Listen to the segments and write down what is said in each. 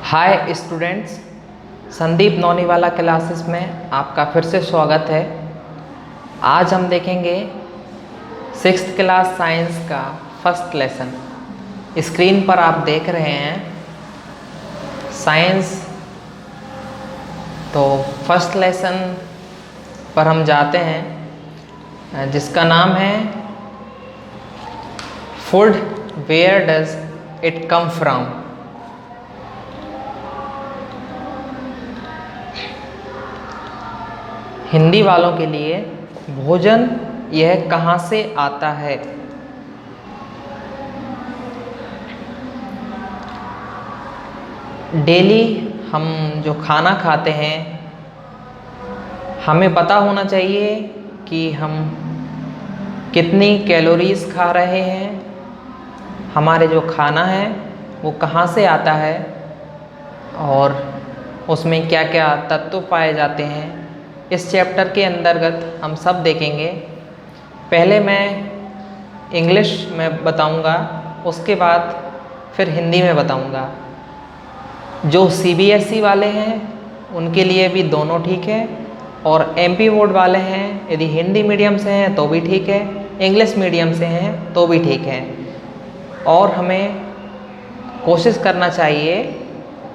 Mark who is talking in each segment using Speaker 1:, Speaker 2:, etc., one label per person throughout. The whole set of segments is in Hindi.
Speaker 1: हाय स्टूडेंट्स, संदीप नौनीवाला क्लासेस में आपका फिर से स्वागत है। आज हम देखेंगे सिक्स्थ क्लास साइंस का फर्स्ट लेसन। स्क्रीन पर आप देख रहे हैं साइंस। तो फर्स्ट लेसन पर हम जाते हैं जिसका नाम है food, where does it come from. Hindi वालों के लिए भोजन यह कहाँ से आता है। डेली हम जो खाना खाते हैं हमें पता होना चाहिए कि हम कितनी कैलोरीज खा रहे हैं, हमारे जो खाना है वो कहाँ से आता है और उसमें क्या क्या तत्व पाए जाते हैं। इस चैप्टर के अंतर्गत हम सब देखेंगे। पहले मैं इंग्लिश में बताऊंगा, उसके बाद फिर हिंदी में बताऊंगा। जो सीबीएसई वाले हैं उनके लिए भी दोनों ठीक है, और एमपी बोर्ड वाले हैं यदि हिंदी मीडियम से हैं तो भी ठीक है, इंग्लिश मीडियम से हैं तो भी ठीक है। और हमें कोशिश करना चाहिए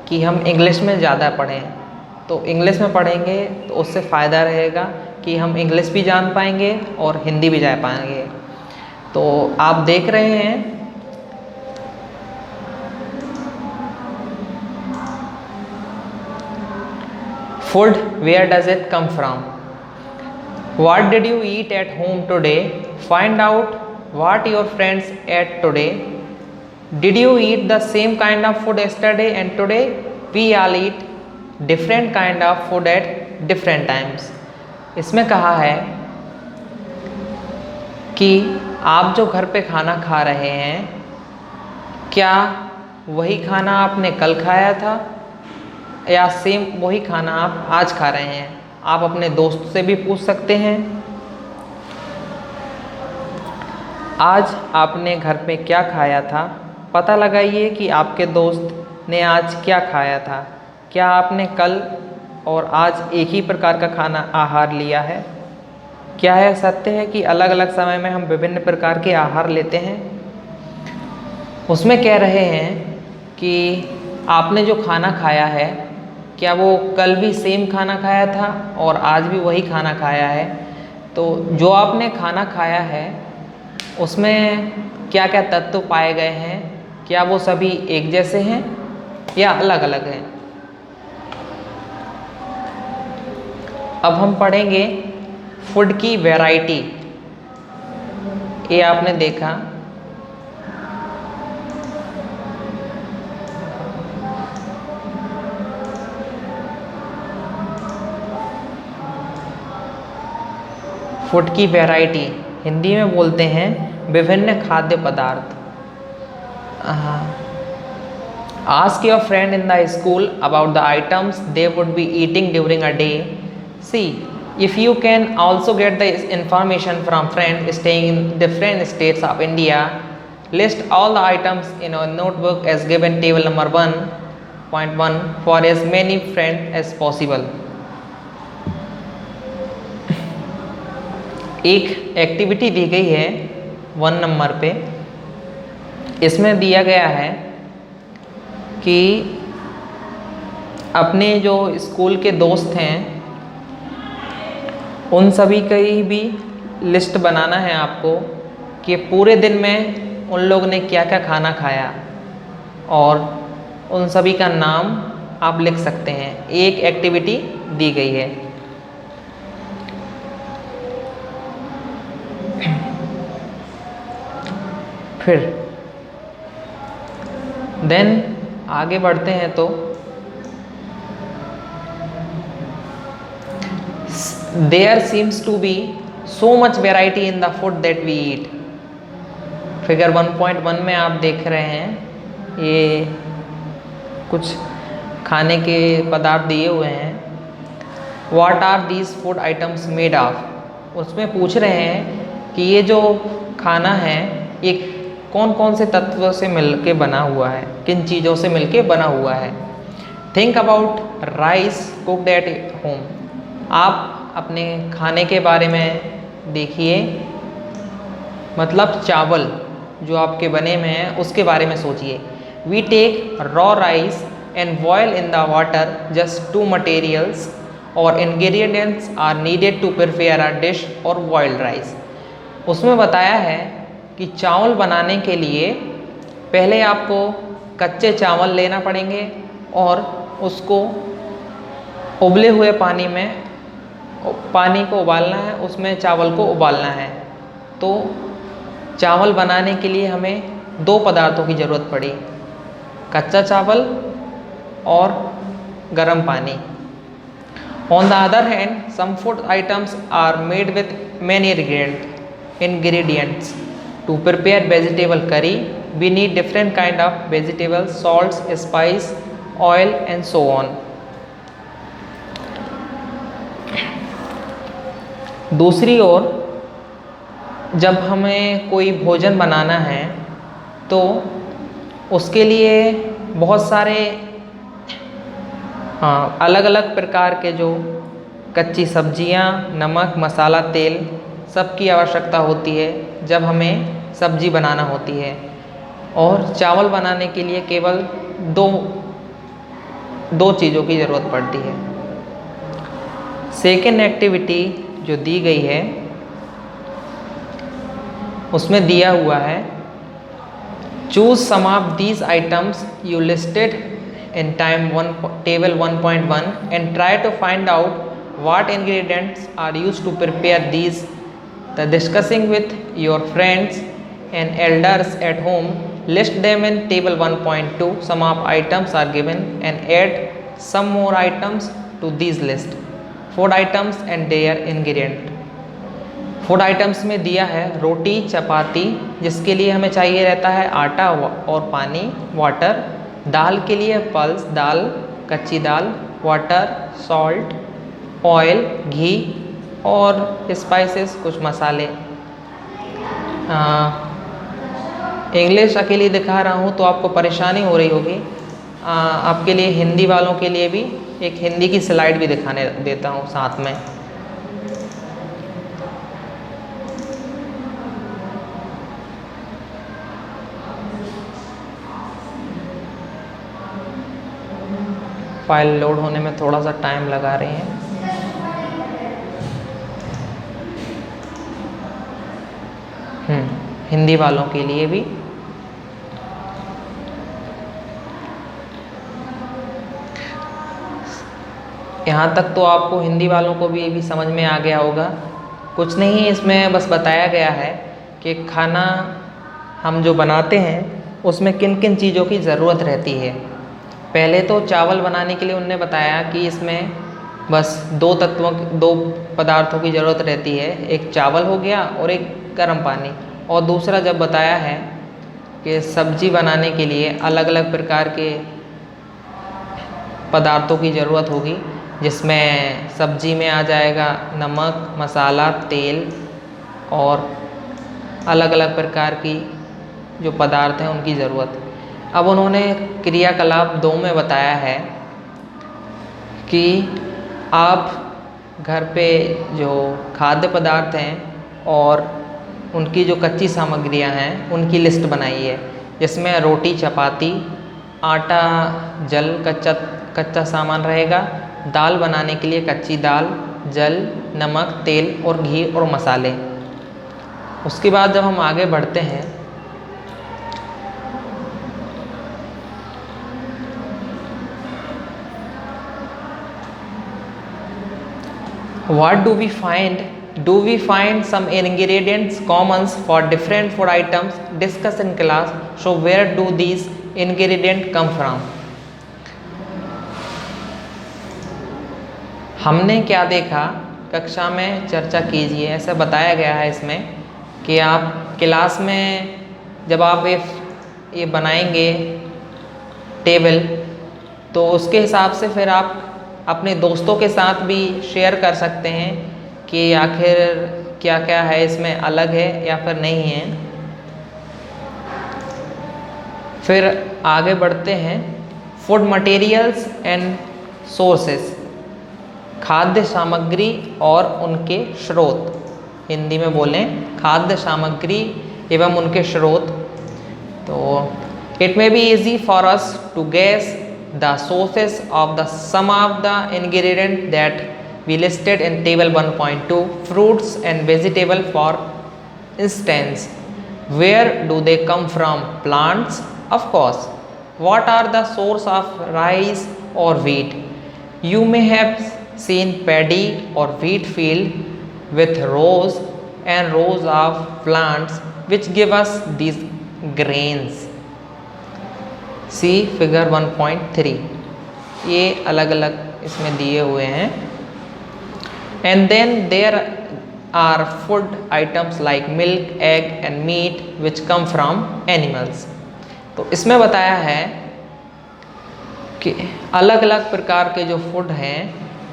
Speaker 1: कि हम इंग्लिश में ज़्यादा पढ़ें। तो इंग्लिश में पढ़ेंगे तो उससे फ़ायदा रहेगा कि हम इंग्लिश भी जान पाएंगे और हिंदी भी जा पाएंगे। तो आप देख रहे हैं food, where does it come from. What did you eat at home today, find out what your friends ate today, did you eat the same kind of food yesterday and today, we all eat different kind of food at different times. इसमें कहा है कि आप जो घर पे खाना खा रहे हैं क्या वही खाना आपने कल खाया था या सेम वही खाना आप आज खा रहे हैं। आप अपने दोस्त से भी पूछ सकते हैं आज आपने घर पे क्या खाया था। पता लगाइए कि आपके दोस्त ने आज क्या खाया था। क्या आपने कल और आज एक ही प्रकार का खाना आहार लिया है। क्या है सत्य है कि अलग अलग समय में हम विभिन्न प्रकार के आहार लेते हैं। उसमें कह रहे हैं कि आपने जो खाना खाया है क्या वो कल भी सेम खाना खाया था और आज भी वही खाना खाया है। तो जो आपने खाना खाया है उसमें क्या क्या तत्व पाए गए हैं, क्या वो सभी एक जैसे हैं या अलग अलग हैं। अब हम पढ़ेंगे फूड की वैरायटी। ये आपने देखा फूड की वैरायटी हिंदी में बोलते हैं विभिन्न खाद्य पदार्थ। Ask your friend in the school about the items they would be eating during a day. See, if you can also get the information from friends staying in different states of India, list all the items in a notebook as given table number 1.1 for as many friends as possible. एक एक्टिविटी दी गई है 1 नंबर पे। इसमें दिया गया है कि अपने जो स्कूल के दोस्त हैं उन सभी की भी लिस्ट बनाना है आपको कि पूरे दिन में उन लोग ने क्या क्या खाना खाया, और उन सभी का नाम आप लिख सकते हैं। एक एक्टिविटी दी गई है। फिर देन आगे बढ़ते हैं तो There seems to be so much variety in the food that we eat. Figure 1.1 में आप देख रहे हैं ये कुछ खाने के पदार्थ दिए हुए हैं। What are these food items made of? उसमें पूछ रहे हैं कि ये जो खाना है ये कौन कौन से तत्वों से मिलके बना हुआ है, किन चीज़ों से मिलके बना हुआ है। Think about rice cooked at home. आप अपने खाने के बारे में देखिए, मतलब चावल जो आपके बने में हैं उसके बारे में सोचिए। We take raw rice and boil in the water, just 2 materials और ingredients are needed to prepare a dish और बॉइल्ड राइस। उसमें बताया है कि चावल बनाने के लिए पहले आपको कच्चे चावल लेना पड़ेंगे और उसको उबले हुए पानी को उबालना है, उसमें चावल को उबालना है। तो चावल बनाने के लिए हमें 2 पदार्थों की ज़रूरत पड़ी, कच्चा चावल और गर्म पानी। On the other hand, some food items are made with many ingredients. To prepare vegetable curry, we need different kind of vegetables, salts, spice, oil and so on. दूसरी ओर जब हमें कोई भोजन बनाना है तो उसके लिए बहुत सारे अलग अलग प्रकार के जो कच्ची सब्जियां, नमक, मसाला, तेल सब की आवश्यकता होती है जब हमें सब्जी बनाना होती है। और चावल बनाने के लिए केवल दो चीज़ों की ज़रूरत पड़ती है। सेकेंड एक्टिविटी जो दी गई है उसमें दिया हुआ है, choose some of these items you listed in table 1.1 and try to find out what ingredients are used to prepare these. The discussing with your friends and elders at home, list them in table 1.2. Some of items are given and add some more items to these list. Food items and their ingredient. Food items में दिया है रोटी, चपाती, जिसके लिए हमें चाहिए रहता है आटा और पानी, वाटर। दाल के लिए पल्स दाल, कच्ची दाल, वाटर, सॉल्ट, ऑयल, घी और स्पाइसेस, कुछ मसाले। इंग्लिश अकेली दिखा रहा हूँ तो आपको परेशानी हो रही होगी। आपके लिए हिंदी वालों के लिए भी एक हिंदी की स्लाइड भी दिखाने देता हूँ साथ में। फाइल लोड होने में थोड़ा सा टाइम लगा रहे हैं। हिंदी वालों के लिए भी यहाँ तक तो आपको हिंदी वालों को भी ये भी समझ में आ गया होगा। कुछ नहीं, इसमें बस बताया गया है कि खाना हम जो बनाते हैं उसमें किन किन चीज़ों की ज़रूरत रहती है। पहले तो चावल बनाने के लिए उन्होंने बताया कि इसमें बस 2 पदार्थों की ज़रूरत रहती है, एक चावल हो गया और एक गर्म पानी। और दूसरा जब बताया है कि सब्जी बनाने के लिए अलग अलग प्रकार के पदार्थों की ज़रूरत होगी, जिसमें सब्जी में आ जाएगा नमक, मसाला, तेल और अलग अलग प्रकार की जो पदार्थ हैं उनकी ज़रूरत। अब उन्होंने क्रियाकलाप 2 में बताया है कि आप घर पे जो खाद्य पदार्थ हैं और उनकी जो कच्ची सामग्रियां हैं उनकी लिस्ट बनाई है, जिसमें रोटी, चपाती, आटा, जल, कच्चा सामान रहेगा। दाल बनाने के लिए कच्ची दाल, जल, नमक, तेल और घी और मसाले। उसके बाद जब हम आगे बढ़ते हैं what do we find? Do we find some ingredients commons for different food items discussed in class? So where do these ingredients come from? हमने क्या देखा कक्षा में चर्चा कीजिए, ऐसा बताया गया है इसमें कि आप क्लास में जब आप ये बनाएंगे टेबल तो उसके हिसाब से फिर आप अपने दोस्तों के साथ भी शेयर कर सकते हैं कि आखिर क्या क्या है इसमें अलग है या फिर नहीं है। फिर आगे बढ़ते हैं फूड मटेरियल्स एंड सोर्सेस, खाद्य सामग्री और उनके स्रोत। हिंदी में बोलें खाद्य सामग्री एवं उनके स्रोत। तो it may be easy for us to guess the sources of the some of the ingredient that we listed in table 1.2. Fruits and vegetable, for instance, where do they come from? Plants, of course. What are the source of rice or wheat? You may have seen paddy or wheat field with rows and rows of plants which give us these grains. See figure 1.3. ये अलग अलग इसमें दिए हुए हैं। And then there are food items like milk, egg and meat which come from animals. तो इसमें बताया है कि अलग अलग प्रकार के जो फूड हैं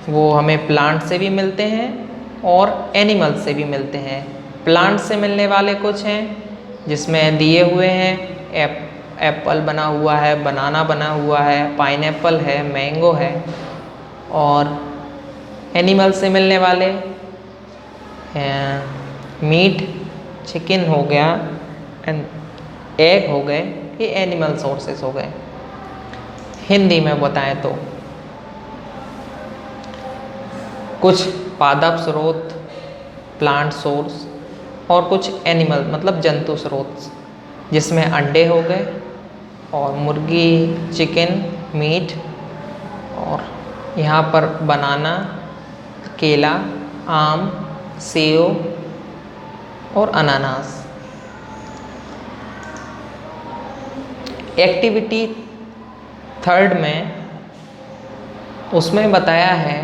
Speaker 1: वो हमें प्लांट से भी मिलते हैं और एनिमल से भी मिलते हैं। प्लांट से मिलने वाले कुछ हैं जिसमें दिए हुए हैं एप्पल बना हुआ है, बनाना बना हुआ है, पाइनएप्पल है, मैंगो है। और एनिमल से मिलने वाले मीट, चिकन हो गया एंड एग हो गए, ये एनिमल सोर्सेस हो गए। हिंदी में बताएं तो कुछ पादप स्रोत प्लांट सोर्स और कुछ एनिमल मतलब जंतु स्रोत जिसमें अंडे हो गए और मुर्गी, चिकन, मीट, और यहाँ पर बनाना, केला, आम, सेब और अनानास। एक्टिविटी 3 में उसमें बताया है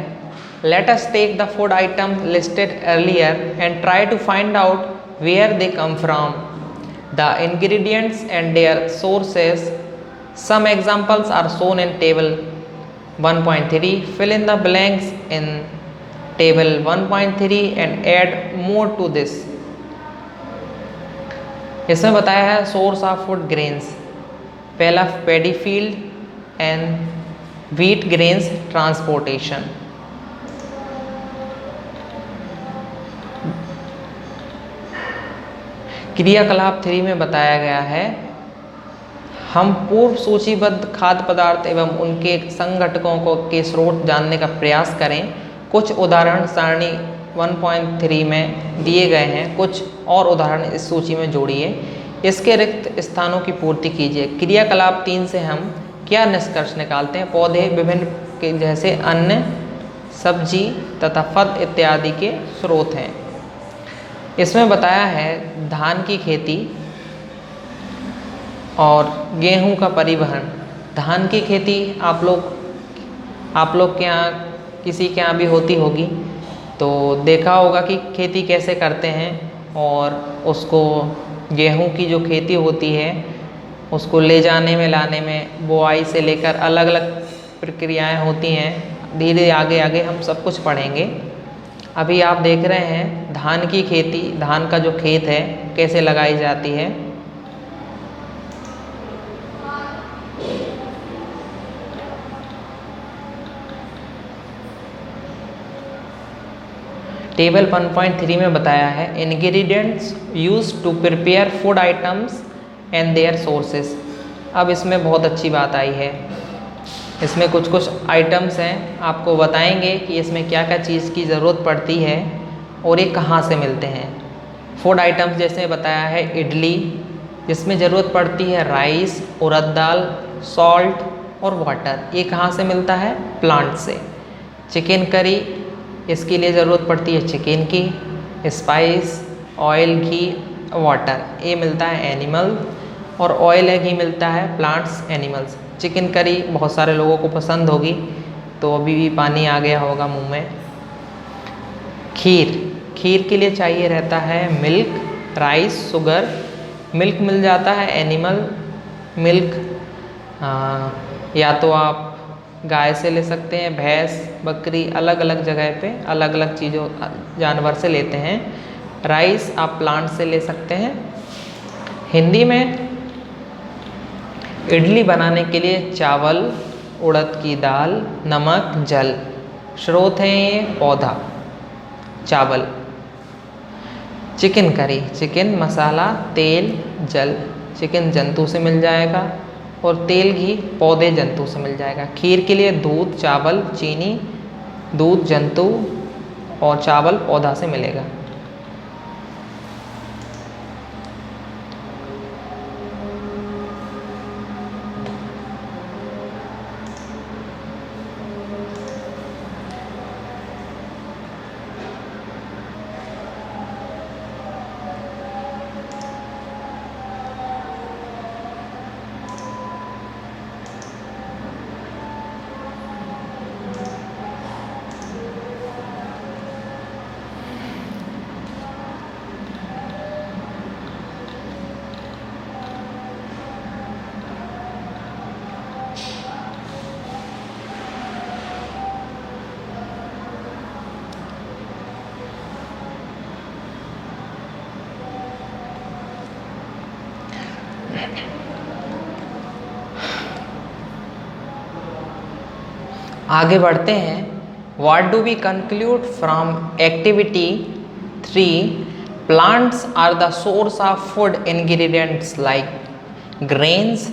Speaker 1: let us take the food item listed earlier and try to find out where they come from, the ingredients and their sources. Some examples are shown in table 1.3. Fill in the blanks in table 1.3 and add more to this. इसमें बताया है सोर्स ऑफ फूड ग्रेन्स। पहला paddy field and wheat grains transportation. क्रियाकलाप 3 में बताया गया है हम पूर्व सूचीबद्ध खाद्य पदार्थ एवं उनके संघटकों को के स्रोत जानने का प्रयास करें। कुछ उदाहरण सारणी 1.3 में दिए गए हैं, कुछ और उदाहरण इस सूची में जोड़िए। इसके रिक्त स्थानों की पूर्ति कीजिए। क्रियाकलाप 3 से हम क्या निष्कर्ष निकालते हैं? पौधे विभिन्न के जैसे अन्न, सब्जी तथा फल इत्यादि के स्रोत हैं। इसमें बताया है धान की खेती और गेहूं का परिवहन। धान की खेती आप लोग के यहाँ किसी के यहाँ भी होती होगी तो देखा होगा कि खेती कैसे करते हैं। और उसको गेहूं की जो खेती होती है उसको ले जाने में लाने में बुआई से लेकर अलग अलग प्रक्रियाएं होती हैं। धीरे आगे आगे हम सब कुछ पढ़ेंगे। अभी आप देख रहे हैं धान की खेती, धान का जो खेत है कैसे लगाई जाती है। टेबल 1.3 में बताया है ingredients used to prepare food items and their sources. अब इसमें बहुत अच्छी बात आई है। इसमें कुछ कुछ आइटम्स हैं, आपको बताएंगे कि इसमें क्या क्या चीज़ की ज़रूरत पड़ती है और ये कहाँ से मिलते हैं। फूड आइटम्स जैसे बताया है इडली, जिसमें ज़रूरत पड़ती है राइस, उड़द दाल, सॉल्ट और वाटर। ये कहाँ से मिलता है? प्लांट से। चिकन करी, इसके लिए ज़रूरत पड़ती है चिकन की। स्पाइस, ऑयल, घी, वाटर, ये मिलता है एनिमल। और ऑयल है, घी मिलता है प्लांट्स, एनिमल्स। चिकन करी बहुत सारे लोगों को पसंद होगी तो अभी भी पानी आ गया होगा मुंह में। खीर, खीर के लिए चाहिए रहता है मिल्क, राइस, शुगर। मिल्क मिल जाता है एनिमल मिल्क, या तो आप गाय से ले सकते हैं, भैंस, बकरी, अलग अलग जगह पे अलग अलग चीज़ों जानवर से लेते हैं। राइस आप प्लांट से ले सकते हैं। हिंदी में इडली बनाने के लिए चावल, उड़द की दाल, नमक, जल। स्रोत हैं ये पौधा, चावल। चिकन करी, चिकन मसाला, तेल, जल। चिकन जंतु से मिल जाएगा और तेल घी पौधे जंतु से मिल जाएगा। खीर के लिए दूध, चावल, चीनी। दूध जंतु और चावल पौधा से मिलेगा। आगे बढ़ते हैं। What do we conclude from activity 3? Plants are the source of food ingredients like grains,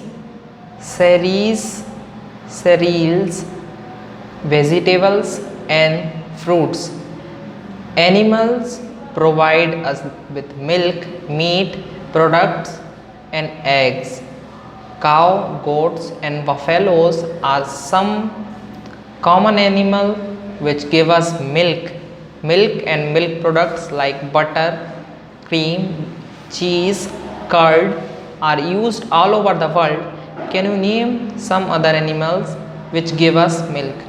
Speaker 1: cereals, vegetables and fruits. Animals provide us with milk, meat, products and eggs. Cow, goats and buffaloes are some common animal which give us milk and milk products like butter, cream, cheese, curd are used all over the world. Can you name some other animals which give us milk?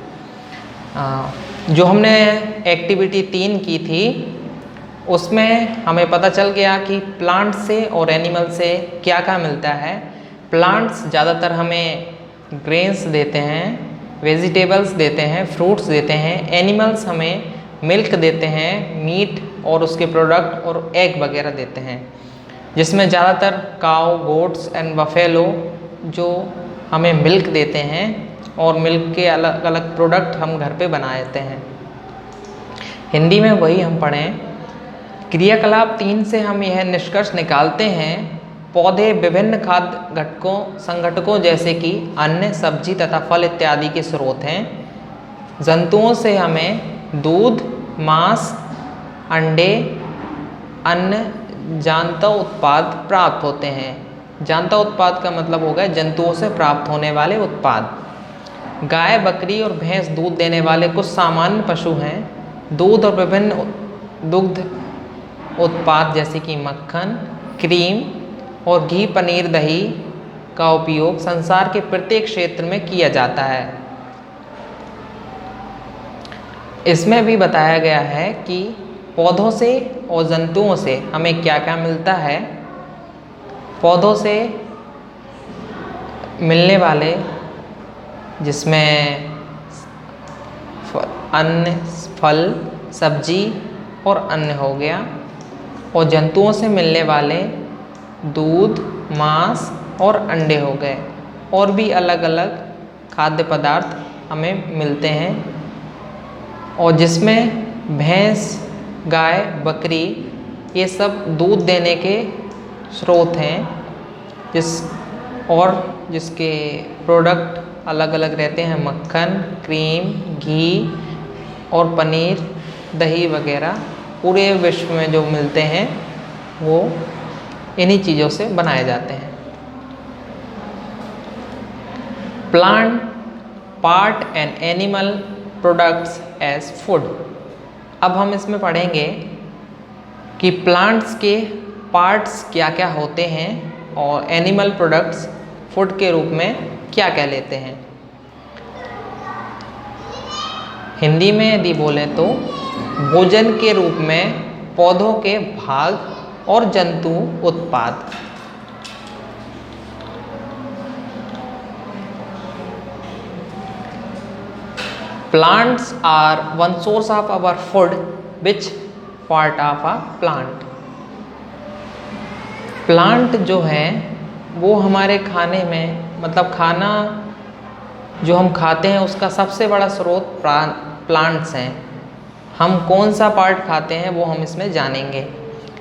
Speaker 1: जो हमने एक्टिविटी 3 की थी उसमें हमें पता चल गया कि प्लांट से और एनिमल से क्या क्या मिलता है। प्लांट्स ज़्यादातर हमें ग्रेन्स देते हैं, वेजिटेबल्स देते हैं, फ्रूट्स देते हैं। एनिमल्स हमें मिल्क देते हैं, मीट और उसके प्रोडक्ट और एग वगैरह देते हैं, जिसमें ज़्यादातर काऊ, गोट्स एंड बफेलो जो हमें मिल्क देते हैं और मिल्क के अलग अलग प्रोडक्ट हम घर पे बनाते हैं। हिंदी में वही हम पढ़ें। क्रियाकलाप 3 से हम यह निष्कर्ष निकालते हैं, पौधे विभिन्न खाद्य संघटकों जैसे कि अन्न, सब्जी तथा फल इत्यादि के स्रोत हैं। जंतुओं से हमें दूध, मांस, अंडे, अन्न, जांतव उत्पाद प्राप्त होते हैं। जांतव उत्पाद का मतलब होगा जंतुओं से प्राप्त होने वाले उत्पाद। गाय, बकरी और भैंस दूध देने वाले कुछ सामान्य पशु हैं। दूध और विभिन्न दुग्ध उत्पाद जैसे कि मक्खन, क्रीम और घी, पनीर, दही का उपयोग संसार के प्रत्येक क्षेत्र में किया जाता है। इसमें भी बताया गया है कि पौधों से और जंतुओं से हमें क्या क्या मिलता है। पौधों से मिलने वाले जिसमें अन्न, फल, सब्जी और अन्न हो गया, और जंतुओं से मिलने वाले दूध, मांस और अंडे हो गए। और भी अलग अलग खाद्य पदार्थ हमें मिलते हैं, और जिसमें भैंस, गाय, बकरी ये सब दूध देने के स्रोत हैं, जिसके प्रोडक्ट अलग अलग रहते हैं। मक्खन, क्रीम, घी और पनीर, दही वगैरह पूरे विश्व में जो मिलते हैं वो इन्हीं चीज़ों से बनाए जाते हैं। Plant part and animal products as food. अब हम इसमें पढ़ेंगे कि प्लांट्स के पार्ट्स क्या क्या होते हैं और एनिमल प्रोडक्ट्स फूड के रूप में क्या क्या लेते हैं। हिंदी में यदि बोलें तो भोजन के रूप में पौधों के भाग और जंतु उत्पाद। Plants are one source of our food. Which part of a plant? Plant जो है वो हमारे खाने में, मतलब खाना जो हम खाते हैं उसका सबसे बड़ा स्रोत प्लांट्स हैं। हम कौन सा पार्ट खाते हैं वो हम इसमें जानेंगे।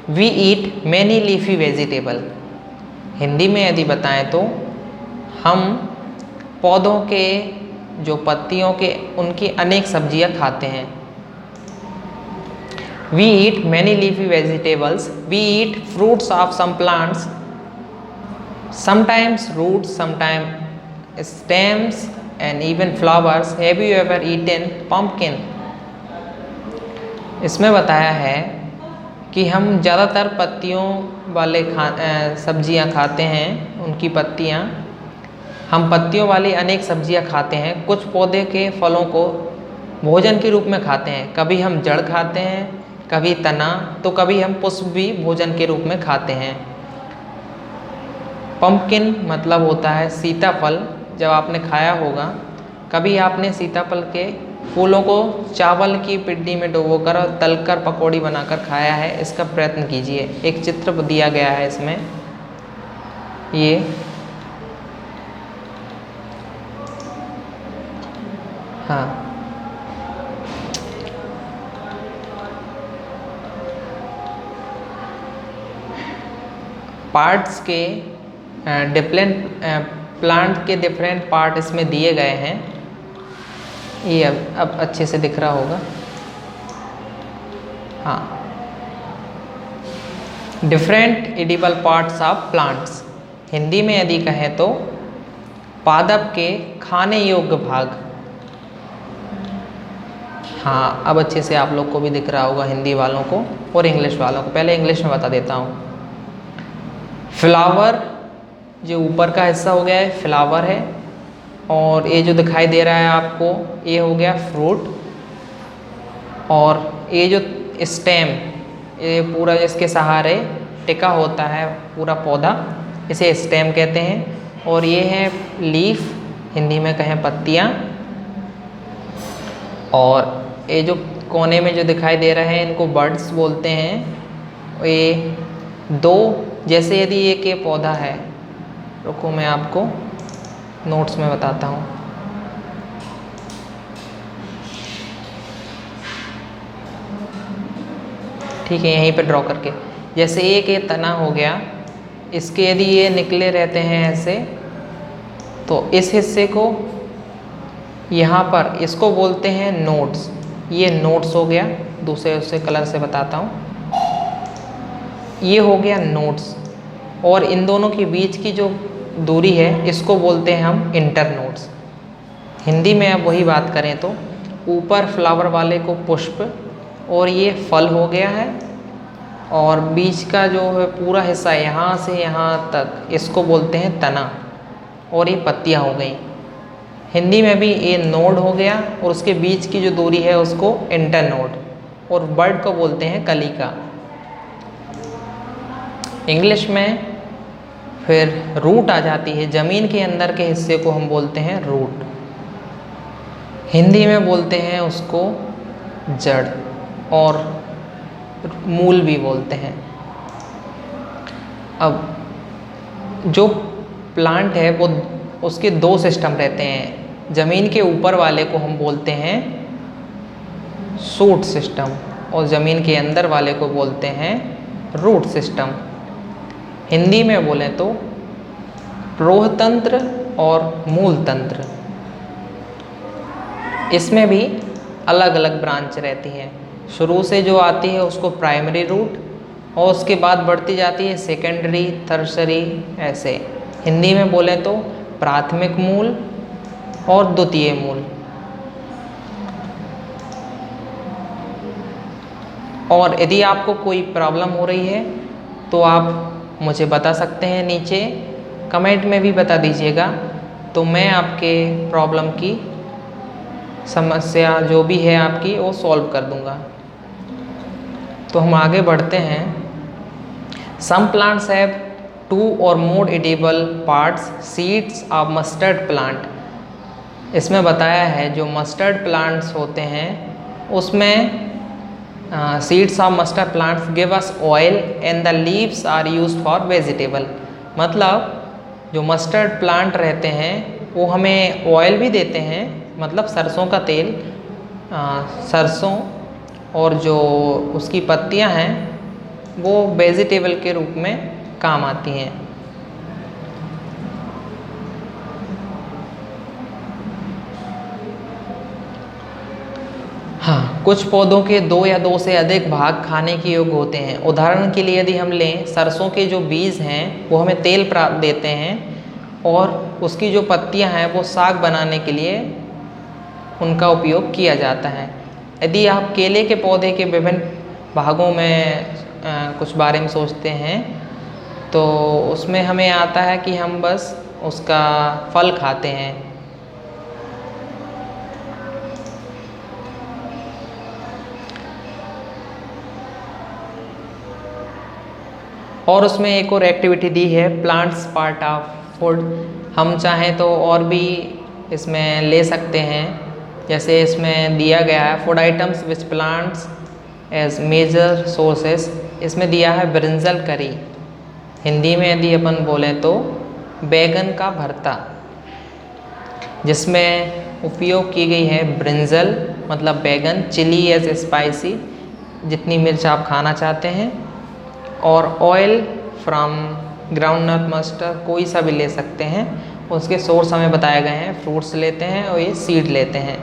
Speaker 1: We eat many leafy vegetable. Hindi में यदि बताएं तो हम पौधों के जो पत्तियों के उनकी अनेक सब्जियां खाते हैं। We eat many leafy vegetables. We eat fruits of some plants. Sometimes roots, sometimes stems, and even flowers. Have you ever eaten pumpkin? इसमें बताया है कि हम ज़्यादातर पत्तियों वाले सब्जियां खाते हैं, उनकी पत्तियां। हम पत्तियों वाली अनेक सब्जियां खाते हैं। कुछ पौधे के फलों को भोजन के रूप में खाते हैं। कभी हम जड़ खाते हैं, कभी तना, तो कभी हम पुष्प भी भोजन के रूप में खाते हैं। पंपकिन मतलब होता है सीताफल। जब आपने खाया होगा, कभी आपने सीताफल के फूलों को चावल की पिड्डी में डुबोकर और तलकर पकौड़ी बनाकर खाया है, इसका प्रयत्न कीजिए। एक चित्र दिया गया है इसमें, ये हाँ, पार्ट्स के डिफरेंट प्लांट के डिफरेंट पार्ट इसमें दिए गए हैं। ये अब अच्छे से दिख रहा होगा। हाँ, different edible parts of plants. Hindi में यदि कहें तो पादप के खाने योग्य भाग। हाँ, अब अच्छे से आप लोग को भी दिख रहा होगा, हिंदी वालों को और इंग्लिश वालों को। पहले इंग्लिश में बता देता हूँ। फ्लावर जो ऊपर का हिस्सा हो गया है, फ्लावर है। और ये जो दिखाई दे रहा है आपको, ये हो गया फ्रूट। और ये जो स्टेम, ये पूरा इसके सहारे टिका होता है पूरा पौधा, इसे स्टेम कहते हैं। और ये है लीफ, हिंदी में कहें पत्तियाँ। और ये जो कोने में जो दिखाई दे रहे हैं, इनको बड्स बोलते हैं। ये दो, जैसे यदि एक ये पौधा है, रुको मैं आपको नोट्स में बताता हूँ। ठीक है, यहीं पे ड्रॉ करके, जैसे एक ये तना हो गया, इसके यदि ये निकले रहते हैं ऐसे, तो इस हिस्से को यहाँ पर इसको बोलते हैं नोड्स। ये नोड्स हो गया। दूसरे कलर से बताता हूँ, ये हो गया नोड्स। और इन दोनों के बीच की जो दूरी है, इसको बोलते हैं हम इंटरनोड्स। हिंदी में अब वही बात करें तो ऊपर फ्लावर वाले को पुष्प, और ये फल हो गया है। और बीच का जो है पूरा हिस्सा यहाँ से यहाँ तक, इसको बोलते हैं तना। और ये पत्तियाँ हो गई। हिंदी में भी ये नोड हो गया, और उसके बीच की जो दूरी है उसको इंटरनोड। और बर्ड को बोलते हैं कलिका। इंग्लिश में फिर रूट आ जाती है। ज़मीन के अंदर के हिस्से को हम बोलते हैं रूट। हिंदी में बोलते हैं उसको जड़, और मूल भी बोलते हैं। अब जो प्लांट है वो, उसके दो सिस्टम रहते हैं। ज़मीन के ऊपर वाले को हम बोलते हैं शूट सिस्टम, और ज़मीन के अंदर वाले को बोलते हैं रूट सिस्टम। हिंदी में बोलें तो रोह तंत्र और मूल तंत्र। इसमें भी अलग अलग ब्रांच रहती हैं। शुरू से जो आती है उसको प्राइमरी रूट, और उसके बाद बढ़ती जाती है सेकेंडरी, टर्शरी, ऐसे। हिंदी में बोलें तो प्राथमिक मूल और द्वितीय मूल। और यदि आपको कोई प्रॉब्लम हो रही है तो आप मुझे बता सकते हैं, नीचे कमेंट में भी बता दीजिएगा, तो मैं आपके प्रॉब्लम की समस्या जो भी है आपकी वो सॉल्व कर दूंगा। तो हम आगे बढ़ते हैं। Some plants have 2 or more edible parts, seeds of mustard plant. इसमें बताया है जो मस्टर्ड प्लांट्स होते हैं उसमें seeds of mustard plants give us oil and the leaves are used for vegetable. मतलब जो मस्टर्ड प्लांट रहते हैं वो हमें ऑयल भी देते हैं, मतलब सरसों का तेल, सरसों और जो उसकी पत्तियां हैं वो वेजिटेबल के रूप में काम आती हैं। हाँ, कुछ पौधों के 2 या 2 से अधिक भाग खाने के योग्य होते हैं। उदाहरण के लिए यदि हम लें, सरसों के जो बीज हैं वो हमें तेल प्राप्त देते हैं, और उसकी जो पत्तियां हैं वो साग बनाने के लिए उनका उपयोग किया जाता है। यदि आप केले के पौधे के विभिन्न भागों में कुछ बारे में सोचते हैं तो उसमें हमें आता है कि हम बस उसका फल खाते हैं। और उसमें एक और एक्टिविटी दी है, प्लांट्स पार्ट ऑफ फूड। हम चाहें तो और भी इसमें ले सकते हैं, जैसे इसमें दिया गया है food items which plants as major sources. इसमें दिया है ब्रिंजल करी, हिंदी में यदि अपन बोलें तो बैगन का भरता, जिसमें उपयोग की गई है ब्रिंजल मतलब बैगन, चिली एज स्पाइसी, जितनी मिर्च आप खाना चाहते हैं, और ऑयल फ्रॉम ग्राउंडनट मस्टर्ड, कोई सा भी ले सकते हैं। उसके सोर्स हमें बताए गए हैं, फ्रूट्स लेते हैं और ये सीड लेते हैं।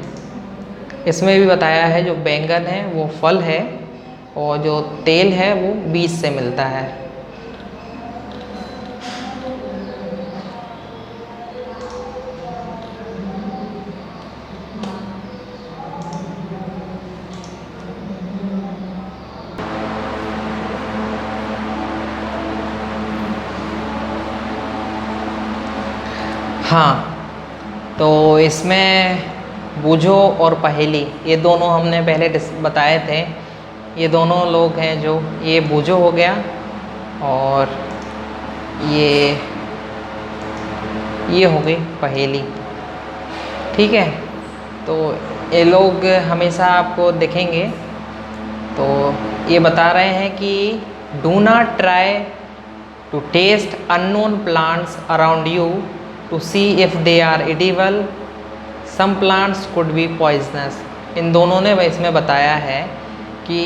Speaker 1: इसमें भी बताया है जो बैंगन है वो फल है और जो तेल है वो बीज से मिलता है। हाँ, तो इसमें बूझो और पहेली, ये दोनों हमने पहले बताए थे। ये दोनों लोग हैं, जो ये बूझो हो गया और ये हो गई पहेली, ठीक है। तो ये लोग हमेशा आपको दिखेंगे, तो ये बता रहे हैं कि do not try to taste unknown plants around you to see if they are edible, some plants could be poisonous। इन दोनों ने इसमें बताया है कि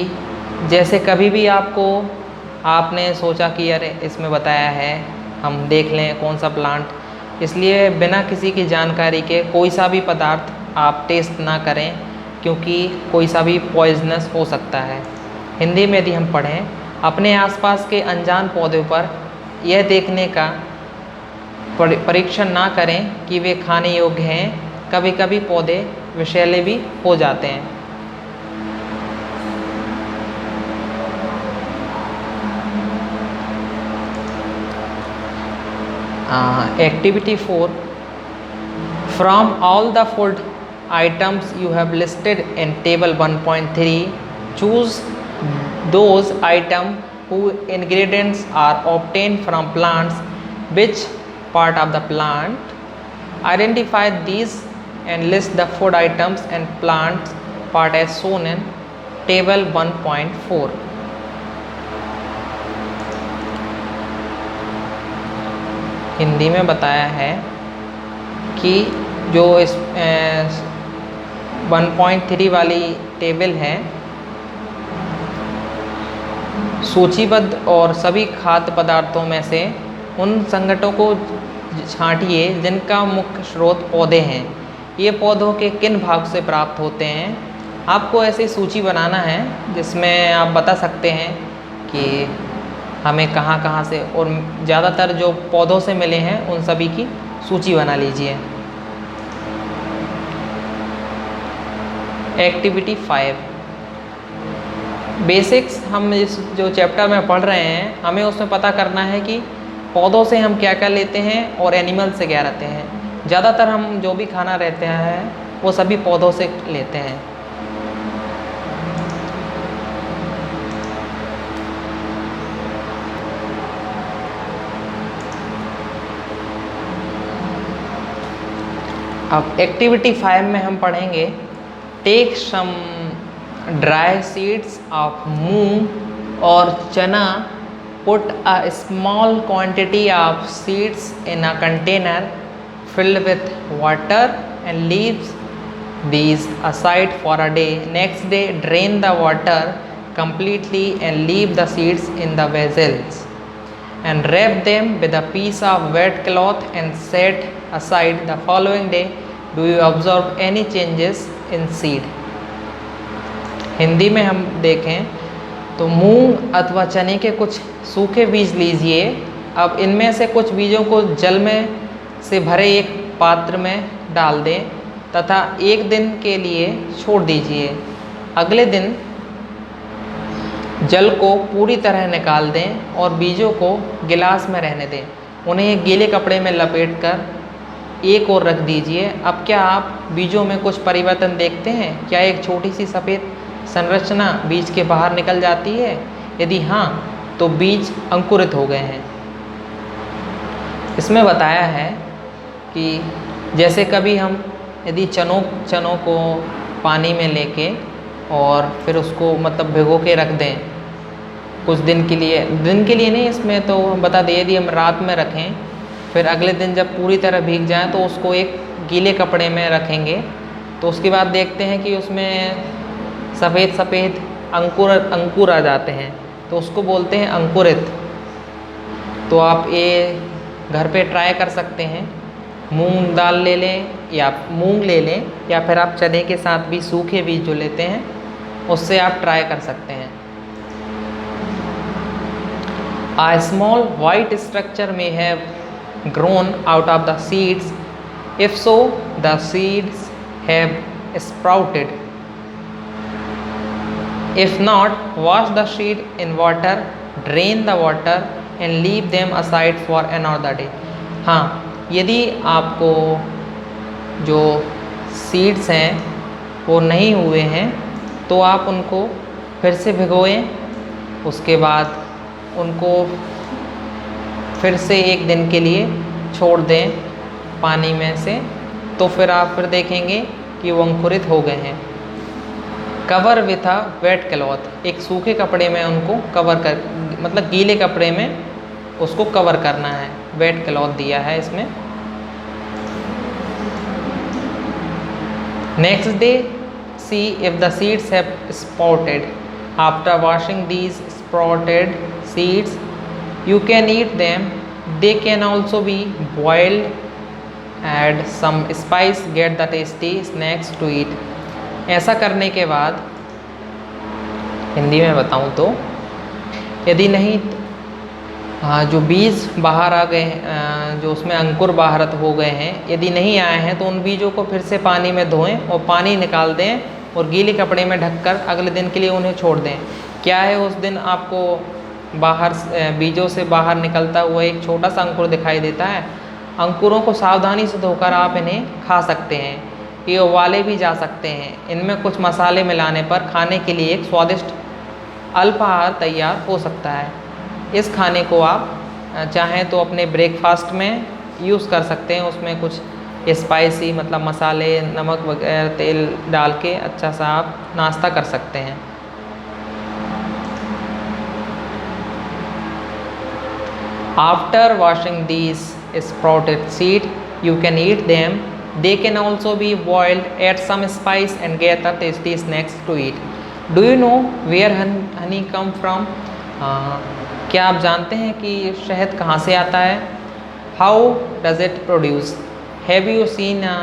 Speaker 1: जैसे कभी भी आपने सोचा कि अरे इसमें बताया है हम देख लें कौन सा प्लांट, इसलिए बिना किसी की जानकारी के कोई सा भी पदार्थ आप टेस्ट ना करें, क्योंकि कोई सा भी पॉइजनस हो सकता है। हिंदी में यदि हम पढ़ें, अपने आसपास के अनजान पौधों पर यह देखने का परीक्षण ना करें कि वे खाने योग्य हैं। कभी कभी पौधे विषैले भी हो जाते हैं। Activity 4, from all the food items you have listed in table 1.3, choose those items whose ingredients are obtained from plants. Which part of the plant? Identify these and list the food items and plants part as shown in table 1.4. Hindi में बताया है कि जो इस 1.3 वाली टेबल है, सूचीबद्ध और सभी खाद्य पदार्थों में से उन संगठनों को छांटिए जिनका मुख्य स्रोत पौधे हैं। ये पौधों के किन भाग से प्राप्त होते हैं। आपको ऐसी सूची बनाना है जिसमें आप बता सकते हैं कि हमें कहाँ कहाँ से, और ज़्यादातर जो पौधों से मिले हैं उन सभी की सूची बना लीजिए। Activity 5, basics. हम इस जो चैप्टर में पढ़ रहे हैं, हमें उसमें पता करना है कि पौधों से हम क्या क्या लेते हैं और एनिमल से क्या रहते हैं। ज़्यादातर हम जो भी खाना रहते हैं वो सभी पौधों से लेते हैं। अब एक्टिविटी 5 में हम पढ़ेंगे, take some dry seeds of moong और chana, put a small quantity of seeds in a container, filled with water and leaves these aside for a day. Next day drain the water completely and leave the seeds in the vessels and wrap them with a piece of wet cloth and set aside. The following day do you observe any changes in seed? Hindi में हम देखें तो मूंग अथवा चने के कुछ सूखे बीज लीजिए। अब इनमें से कुछ बीजों को जल में से भरे एक पात्र में डाल दें तथा एक दिन के लिए छोड़ दीजिए। अगले दिन जल को पूरी तरह निकाल दें और बीजों को गिलास में रहने दें। उन्हें एक गीले कपड़े में लपेटकर एक ओर रख दीजिए। अब क्या आप बीजों में कुछ परिवर्तन देखते हैं? क्या एक छोटी सी सफ़ेद संरचना बीज के बाहर निकल जाती है? यदि हाँ, तो बीज अंकुरित हो गए हैं। इसमें बताया है कि जैसे कभी हम यदि चनों को पानी में लेके और फिर उसको मतलब भिगो के रख दें कुछ दिन के लिए नहीं, इसमें तो हम बता दें यदि हम रात में रखें फिर अगले दिन जब पूरी तरह भीग जाए तो उसको एक गीले कपड़े में रखेंगे तो उसके बाद देखते हैं कि उसमें सफ़ेद अंकुर आ जाते हैं, तो उसको बोलते हैं अंकुरित। तो आप ये घर पे ट्राई कर सकते हैं। मूंग दाल ले लें या मूंग ले लें या फिर आप चने के साथ भी सूखे बीज जो लेते हैं उससे आप ट्राई कर सकते हैं। A small white structure may have grown out of the seeds. If so, the seeds have sprouted. If not, wash the seed in water, drain the water and leave them aside for another day. हाँ, यदि आपको जो सीड्स हैं वो नहीं हुए हैं तो आप उनको फिर से भिगोएं, उसके बाद उनको फिर से एक दिन के लिए छोड़ दें पानी में से, तो फिर आप फिर देखेंगे कि वो अंकुरित हो गए हैं। Cover with a wet cloth, एक सूखे कपड़े में उनको कवर कर मतलब गीले कपड़े में उसको कवर करना है। वेट क्लॉथ दिया है इसमें। Next day see if the seeds have sprouted. After washing these sprouted seeds you can eat them. They can also be boiled, add some spice, get the tasty snacks to eat. ऐसा करने के बाद हिंदी में बताऊं तो यदि नहीं जो बीज बाहर आ गए जो उसमें अंकुर बाहर हो गए हैं यदि नहीं आए हैं तो उन बीजों को फिर से पानी में धोएं और पानी निकाल दें और गीले कपड़े में ढककर अगले दिन के लिए उन्हें छोड़ दें। क्या है, उस दिन आपको बाहर बीजों से बाहर निकलता हुआ एक छोटा सा अंकुर दिखाई देता है। अंकुरों को सावधानी से धोकर आप इन्हें खा सकते हैं, ये उबाले भी जा सकते हैं। इनमें कुछ मसाले मिलाने पर खाने के लिए एक स्वादिष्ट अल्पाहार तैयार हो सकता है। इस खाने को आप चाहें तो अपने ब्रेकफास्ट में यूज़ कर सकते हैं। उसमें कुछ स्पाइसी मतलब मसाले, नमक वगैरह तेल डाल के अच्छा सा आप नाश्ता कर सकते हैं। After washing these sprouted seed, you can eat them. They can also be boiled, add some spice and get a tasty snacks to eat. Do you know where honey come from? क्या आप जानते हैं कि शहद कहाँ से आता है? How does it produce? Have you seen a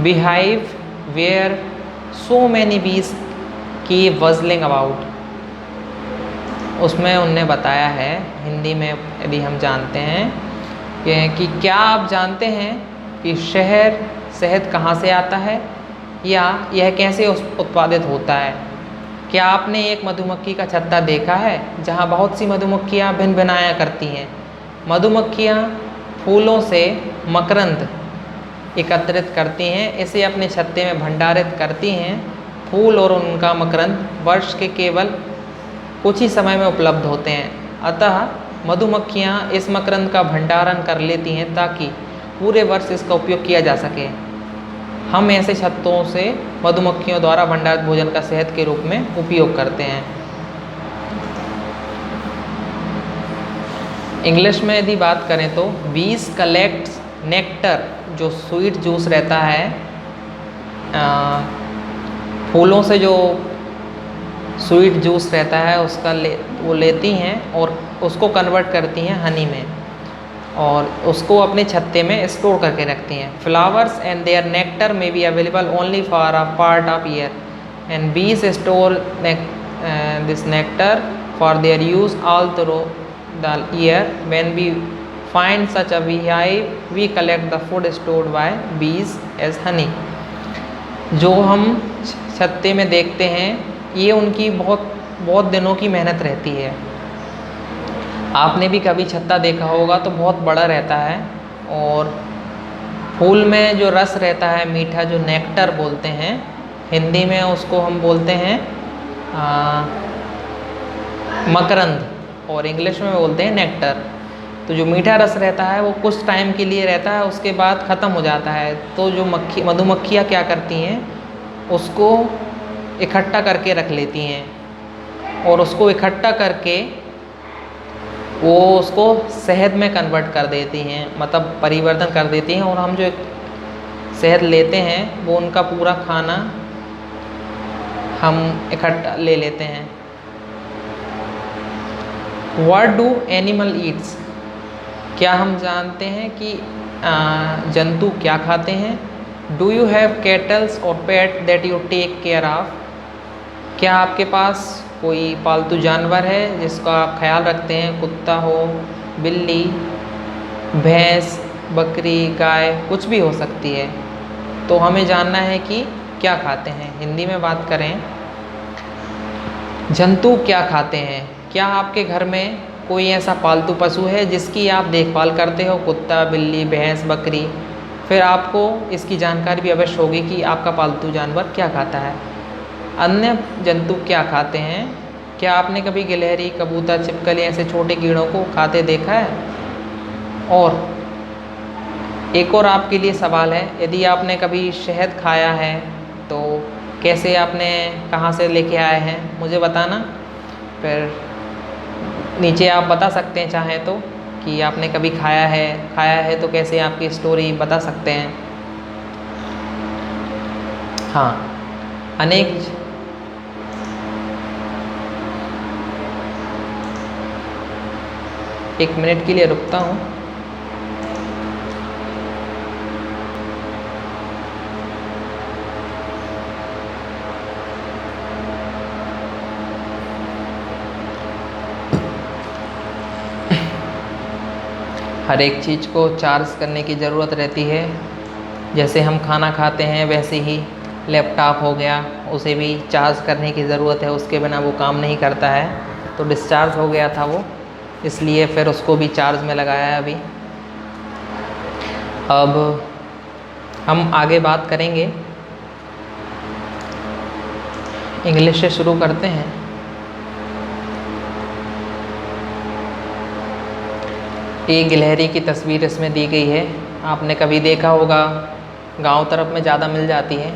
Speaker 1: beehive where so many bees keep buzzing about? उसमें उनने बताया है हिंदी में यदि हम जानते हैं कि क्या आप जानते हैं कि शहद कहाँ से आता है या यह कैसे उत्पादित होता है? क्या आपने एक मधुमक्खी का छत्ता देखा है जहाँ बहुत सी मधुमक्खियाँ भिन भिनाया करती हैं? मधुमक्खियाँ फूलों से मकरंद एकत्रित करती हैं, इसे अपने छत्ते में भंडारित करती हैं। फूल और उनका मकरंद वर्ष के केवल कुछ ही समय में उपलब्ध होते हैं, अतः मधुमक्खियाँ इस मकरंद का भंडारण कर लेती हैं ताकि पूरे वर्ष इसका उपयोग किया जा सके। हम ऐसे छत्तों से मधुमक्खियों द्वारा भंडारित भोजन का शहद के रूप में उपयोग करते हैं। इंग्लिश में यदि बात करें तो बीज कलेक्ट्स नेक्टर जो स्वीट जूस रहता है, फूलों से जो स्वीट जूस रहता है उसका वो लेती हैं और उसको कन्वर्ट करती हैं हनी में और उसको अपने छत्ते में स्टोर करके रखती हैं। Flowers and their nectar may be available only for a part of year and bees store this nectar for their use all through the year. When we find such a beehive we collect the food stored by bees as honey. जो हम छत्ते में देखते हैं ये उनकी बहुत दिनों की मेहनत रहती है। आपने भी कभी छत्ता देखा होगा तो बहुत बड़ा रहता है और फूल में जो रस रहता है मीठा, जो नेक्टर बोलते हैं, हिंदी में उसको हम बोलते हैं मकरंद और इंग्लिश में बोलते हैं नेक्टर। तो जो मीठा रस रहता है वो कुछ टाइम के लिए रहता है, उसके बाद ख़त्म हो जाता है। तो जो मधुमक्खियाँ क्या करती हैं, उसको इकट्ठा करके रख लेती हैं और उसको इकट्ठा करके वो उसको शहद में कन्वर्ट कर देती हैं, मतलब परिवर्तन कर देती हैं। और हम जो शहद लेते हैं वो उनका पूरा खाना हम इकट्ठा ले लेते हैं। What do animal Yeats? क्या हम जानते हैं कि जंतु क्या खाते हैं? डू यू हैव कैटल्स और pet that you take care of? क्या आपके पास कोई पालतू जानवर है जिसका आप ख्याल रखते हैं? कुत्ता हो, बिल्ली, भैंस, बकरी, गाय, कुछ भी हो सकती है। तो हमें जानना है कि क्या खाते हैं। हिंदी में बात करें, जंतु क्या खाते हैं? क्या आपके घर में कोई ऐसा पालतू पशु है जिसकी आप देखभाल करते हो? कुत्ता, बिल्ली, भैंस, बकरी। फिर आपको इसकी जानकारी भी अवश्य होगी कि आपका पालतू जानवर क्या खाता है। अन्य जंतु क्या खाते हैं? क्या आपने कभी गिलहरी, कबूतर, छिपकली ऐसे छोटे कीड़ों को खाते देखा है? और एक और आपके लिए सवाल है, यदि आपने कभी शहद खाया है तो कैसे आपने, कहाँ से लेके आए हैं, मुझे बताना। फिर नीचे आप बता सकते हैं चाहें तो कि आपने कभी खाया है तो कैसे, आपकी स्टोरी बता सकते हैं। हाँ, अनेक एक मिनट के लिए रुकता हूँ। हर एक चीज़ को चार्ज करने की ज़रूरत रहती है। जैसे हम खाना खाते हैं वैसे ही लैपटॉप हो गया, उसे भी चार्ज करने की ज़रूरत है, उसके बिना वो काम नहीं करता है। तो डिस्चार्ज हो गया था वो, इसलिए फिर उसको भी चार्ज में लगाया है अभी। अब हम आगे बात करेंगे, इंग्लिश से शुरू करते हैं। एक गिलहरी की तस्वीर इसमें दी गई है। आपने कभी देखा होगा, गांव तरफ में ज़्यादा मिल जाती है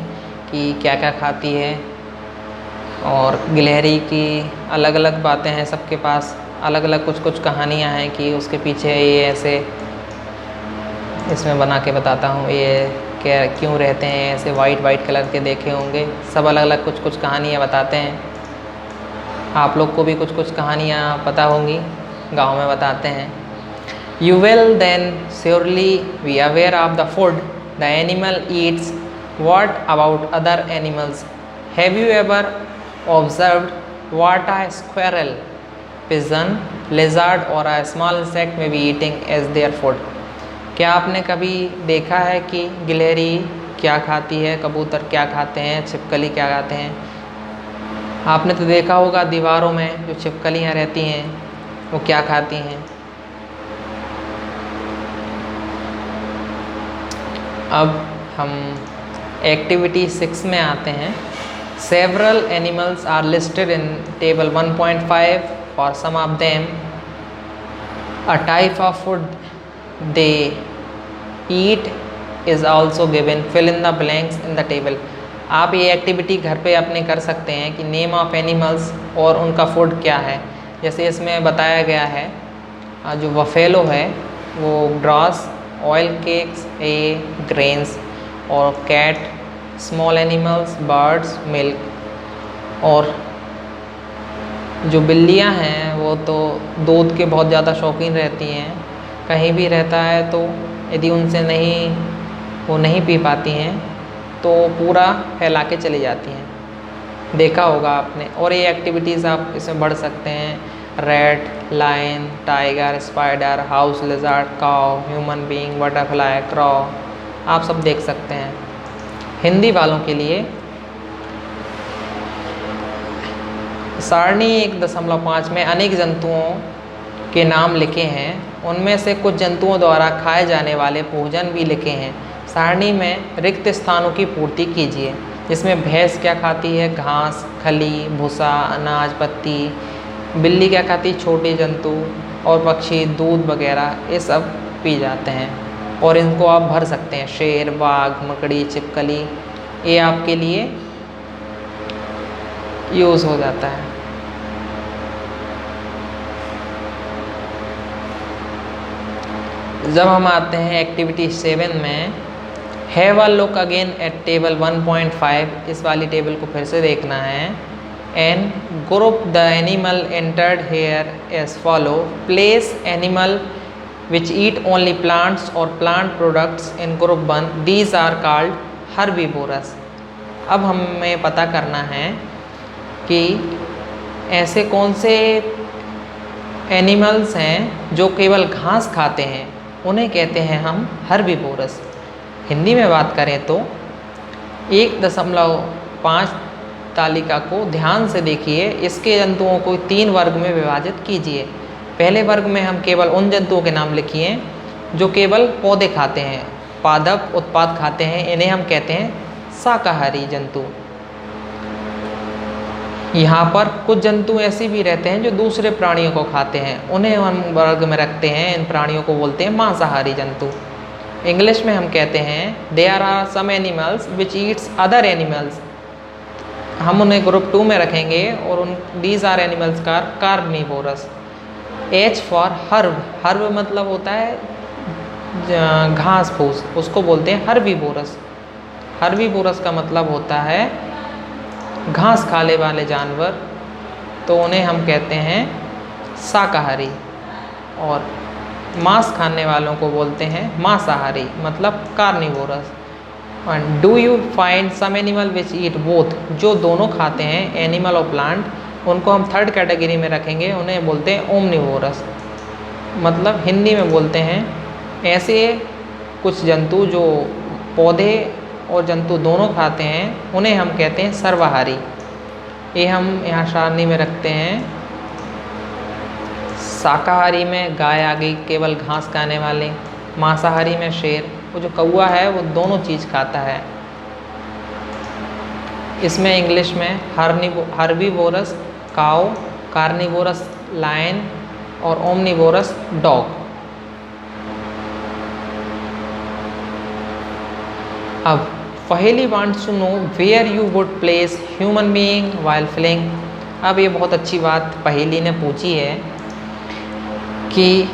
Speaker 1: कि क्या क्या खाती है। और गिलहरी की अलग अलग बातें हैं, सबके पास अलग अलग कुछ कहानियां हैं कि उसके पीछे ये ऐसे, इसमें बना के बताता हूँ, ये क्या क्यों रहते हैं ऐसे, वाइट कलर के देखे होंगे। सब अलग अलग कुछ कहानियाँ बताते हैं। आप लोग को भी कुछ कहानियाँ पता होंगी, गांव में बताते हैं। You will then surely be aware of the food the animal eats. What about other animals? Have you ever observed what a squirrel, pigeon, lizard or a small insect may be eating as their food? क्या आपने कभी देखा है कि गिलहरी क्या खाती है, कबूतर क्या खाते हैं, छिपकली क्या खाते हैं? आपने तो देखा होगा दीवारों में जो छिपकलियाँ रहती हैं वो क्या खाती हैं। अब हम एक्टिविटी 6 में आते हैं। Several animals are listed in table 1.5. For some of them, a type of food they eat is also given. Fill in the blanks in the table. आप ये एक्टिविटी घर पे अपने कर सकते हैं कि नेम ऑफ एनिमल्स और उनका फूड क्या है। जैसे इसमें बताया गया है, जो बफेलो है वो grass oil cakes, a grains, और cat small animals, birds milk. और जो बिल्लियां हैं वो तो दूध के बहुत ज़्यादा शौकीन रहती हैं, कहीं भी रहता है तो यदि उनसे वो नहीं पी पाती हैं तो पूरा फैला के चली जाती हैं, देखा होगा आपने। और ये एक्टिविटीज़ आप इसमें बढ़ सकते हैं, rat, lion, tiger, spider, house lizard, cow, human being, butterfly, crow, आप सब देख सकते हैं। हिंदी वालों के लिए सारणी 1.5 में अनेक जंतुओं के नाम लिखे हैं, उनमें से कुछ जंतुओं द्वारा खाए जाने वाले भोजन भी लिखे हैं। सारणी में रिक्त स्थानों की पूर्ति कीजिए, जिसमें भैंस क्या खाती है, घास, खली, भूसा, अनाज, पत्ती। बिल्ली क्या खाती, छोटे जंतु, और पक्षी दूध वगैरह ये सब पी जाते हैं। और इनको आप भर सकते हैं, शेर, बाघ, मकड़ी, छिपकली, ये आपके लिए यूज़ हो जाता है। जब हम आते हैं एक्टिविटी 7 में, have a look again at table 1.5, इस वाली टेबल को फिर से देखना है। And group the animal entered here as follow, place animal which eat only plants और plant products in group 1, these are called herbivorous. अब हमें पता करना है कि ऐसे कौन से एनिमल्स हैं जो केवल घास खाते हैं, उन्हें कहते हैं हम हर्बीवोरस। हिंदी में बात करें तो 1.5 तालिका को ध्यान से देखिए, इसके जंतुओं को 3 वर्ग में विभाजित कीजिए। पहले वर्ग में हम केवल उन जंतुओं के नाम लिखिए जो केवल पौधे खाते हैं, पादप उत्पाद खाते हैं, इन्हें हम कहते हैं शाकाहारी जंतु। यहाँ पर कुछ जंतु ऐसे भी रहते हैं जो दूसरे प्राणियों को खाते हैं, उन्हें हम वर्ग में रखते हैं, इन प्राणियों को बोलते हैं मांसाहारी जंतु। इंग्लिश में हम कहते हैं there are some animals which eats other animals, हम उन्हें ग्रुप 2 में रखेंगे और उन दीज आर एनिमल्स का carnivorous. H for herb, herb मतलब होता है घास फूस, उसको बोलते हैं हर्बीवोरस। हर्बीवोरस का मतलब होता है घास खाने वाले जानवर, तो उन्हें हम कहते हैं शाकाहारी। और मांस खाने वालों को बोलते हैं मांसाहारी, मतलब carnivorous. And do you find some animal which eat both, जो दोनों खाते हैं, एनिमल और प्लांट, उनको हम 3rd कैटेगरी में रखेंगे, उन्हें बोलते हैं ओमनिवोरस। मतलब हिंदी में बोलते हैं ऐसे कुछ जंतु जो पौधे और जंतु दोनों खाते हैं, उन्हें हम कहते हैं सर्वाहारी। ये हम यहाँ सारणी में रखते हैं। शाकाहारी में गाय आ गई, केवल घास खाने वाले। मांसाहारी में शेर, वो जो कौवा है वो दोनों चीज़ खाता है। इसमें इंग्लिश में हर्बीवोरस काऊ, कार्निवोरस लायन और ओमनिवोरस डॉग। अब Paheli wants to know where you would place human being while filling. अब ये बहुत अच्छी बात पहेली ने पूछी है कि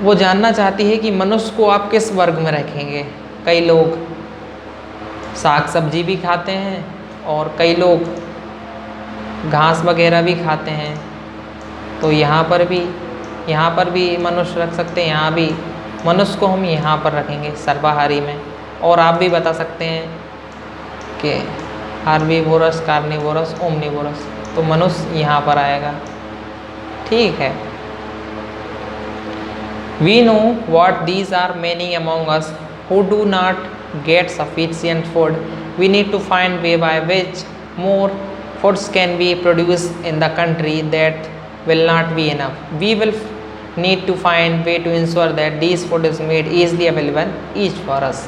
Speaker 1: वो जानना चाहती है कि मनुष्य को आप किस वर्ग में रखेंगे। कई लोग साग सब्जी भी खाते हैं और कई लोग घास वगैरह भी खाते हैं, तो यहाँ पर भी मनुष्य रख सकते हैं। यहाँ भी मनुष्य को हम यहाँ पर रखेंगे सर्वाहारी में। और आप भी बता सकते हैं कि हर्बीवोरस, कार्निवोरस, ओमनिवोरस, तो मनुष्य यहाँ पर आएगा। ठीक है। We know what these are many among us who do not get sufficient food. We need to find way by which more foods can be produced in the country that will not be enough. We will need to find way to ensure that these food is made easily available each for us.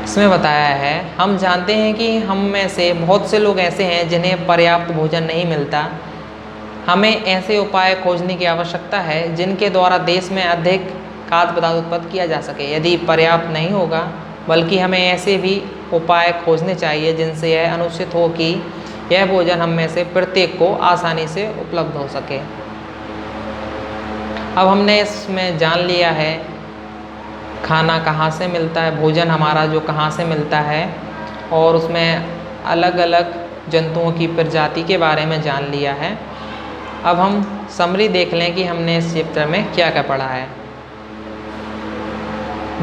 Speaker 1: इसमें बताया है, हम जानते हैं कि हम में से बहुत से लोग ऐसे हैं जिन्हें पर्याप्त भोजन नहीं मिलता। हमें ऐसे उपाय खोजने की आवश्यकता है जिनके द्वारा देश में अधिक खाद्य पदार्थ उत्पन्न किया जा सके। यदि पर्याप्त नहीं होगा, बल्कि हमें ऐसे भी उपाय खोजने चाहिए जिनसे यह अनुचित हो कि यह भोजन हम में से प्रत्येक को आसानी से उपलब्ध हो सके। अब हमने इसमें जान लिया है खाना कहाँ से मिलता है, भोजन हमारा जो कहाँ से मिलता है, और उसमें अलग अलग जंतुओं की प्रजाति के बारे में जान लिया है। अब हम समरी देख लें कि हमने इस चैप्टर में क्या क्या पढ़ा है।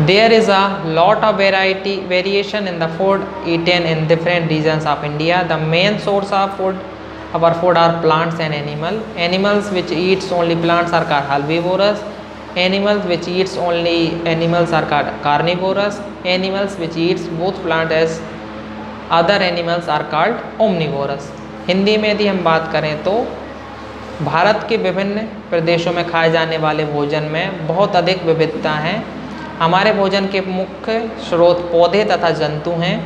Speaker 1: There is a lot of variation in the food eaten in different regions of India. The main source of our food are plants and animals. Animals which eats only plants are called herbivorous. Animals which eats only animals are called carnivorous. Animals which eats both plant as other animals are called omnivorous. Hindi में यदि हम बात करें तो भारत के विभिन्न प्रदेशों में खाए जाने वाले भोजन में बहुत अधिक विविधता है। हमारे भोजन के मुख्य स्रोत पौधे तथा जंतु हैं।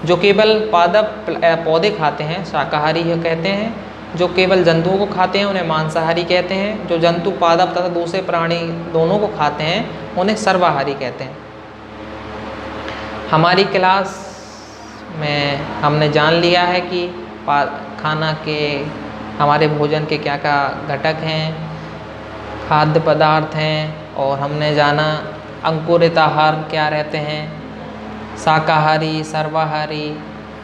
Speaker 1: जो केवल पादप पौधे खाते हैं शाकाहारी कहते हैं, जो केवल जंतुओं को खाते हैं उन्हें मांसाहारी कहते हैं, जो जंतु पादप तथा दूसरे प्राणी दोनों को खाते हैं उन्हें सर्वाहारी कहते हैं। हमारी क्लास में हमने जान लिया है कि खाना के हमारे भोजन के क्या क्या घटक हैं, खाद्य पदार्थ हैं, और हमने जाना अंकुरित आहार क्या रहते हैं, शाकाहारी, सर्वाहारी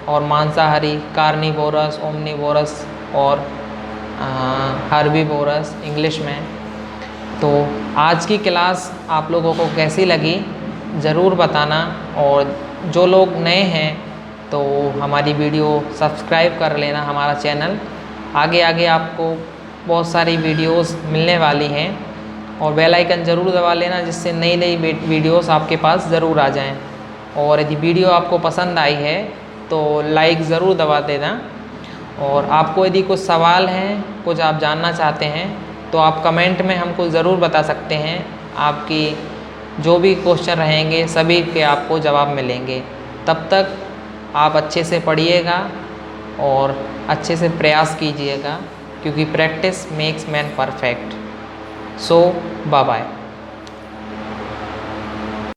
Speaker 1: और मांसाहारी, कार्निवोरस, ओमनिवोरस और हर्बीवोरस इंग्लिश में। तो आज की क्लास आप लोगों को कैसी लगी ज़रूर बताना, और जो लोग नए हैं तो हमारी वीडियो सब्सक्राइब कर लेना हमारा चैनल। आगे आगे आपको बहुत सारी वीडियोस मिलने वाली हैं, और बेल आइकन ज़रूर दबा लेना जिससे नई नई वीडियोस आपके पास ज़रूर आ जाएं। और यदि वीडियो आपको पसंद आई है तो लाइक ज़रूर दबा देना। और आपको यदि कुछ सवाल हैं, कुछ आप जानना चाहते हैं तो आप कमेंट में हमको ज़रूर बता सकते हैं। आपकी जो भी क्वेश्चन रहेंगे सभी के आपको जवाब मिलेंगे। तब तक आप अच्छे से पढ़िएगा और अच्छे से प्रयास कीजिएगा, क्योंकि प्रैक्टिस मेक्स मैन परफेक्ट। सो बाय बाय।